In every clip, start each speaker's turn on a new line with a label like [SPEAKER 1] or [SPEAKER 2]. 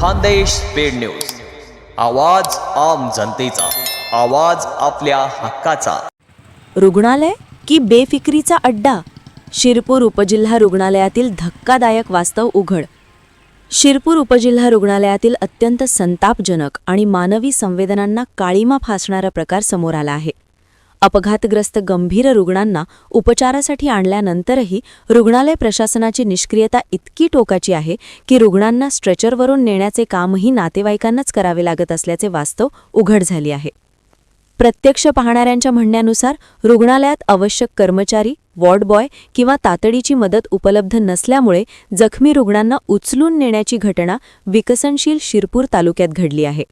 [SPEAKER 1] Khandesh speed news, आवाज आम जनतेचा, आवाज आपल्या हक्काचा.
[SPEAKER 2] रुग्णालय की बेफिक्रीचा अड्डा? शिरपूर उपजिल्हा रुग्णालयातील धक्कादायक वास्तव उघड. शिरपूर उपजिल्हा रुग्णालयातील अत्यंत संतापजनक आणि मानवी संवेदनांना काळीमा फासणारा प्रकार समोर आला आहे. अपघातग्रस्त गंभीर रुग्णांना उपचारासाठी आणल्यानंतरही रुग्णालय प्रशासनाची निष्क्रियता इतकी टोकाची आहे की रुग्णांना स्ट्रेचरवरून नेण्याचे कामही नातेवाईकांनाच करावे लागत असल्याचे वास्तव उघड झाले आहे. प्रत्यक्ष पाहणाऱ्यांच्या म्हणण्यानुसार रुग्णालयात आवश्यक कर्मचारी, वॉर्ड बॉय किंवा तातडीची मदत उपलब्ध नसल्यामुळे जखमी रुग्णांना उचलून नेण्याची घटना विकसनशील शिरपूर तालुक्यात घडली आहे.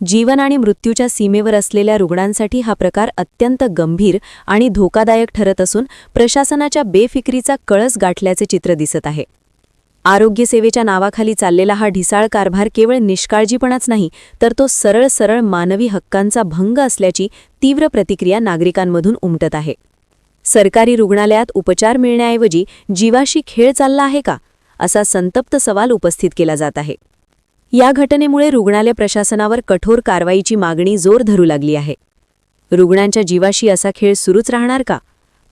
[SPEAKER 2] जीवन आणि मृत्यूच्या सीमेवर असलेल्या रुग्णांसाठी हा प्रकार अत्यंत गंभीर आणि धोकादायक ठरत असून प्रशासनाच्या बेफिक्रीचा कळस गाठल्याचे चित्र दिसत आहे. आरोग्य सेवेच्या नावाखाली चाललेला हा ढिसाळ कारभार केवळ निष्काळजीपणाच नाही, तर तो सरळ मानवी हक्कांचा भंग असल्याची तीव्र प्रतिक्रिया नागरिकांमधून उमटत आहे. सरकारी रुग्णालयात उपचार मिळण्याऐवजी जीवाशी खेळ चालला आहे का, असा संतप्त सवाल उपस्थित केला जात आहे. या घटनेमुळे रुग्णालय प्रशासनावर कठोर कारवाईची मागणी जोर धरू लागली आहे. रुग्णांच्या जीवाशी असा खेळ सुरूच राहणार का?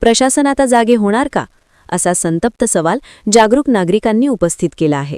[SPEAKER 2] प्रशासन आता जागे होणार का, असा संतप्त सवाल जागरूक नागरिकांनी उपस्थित केला आहे.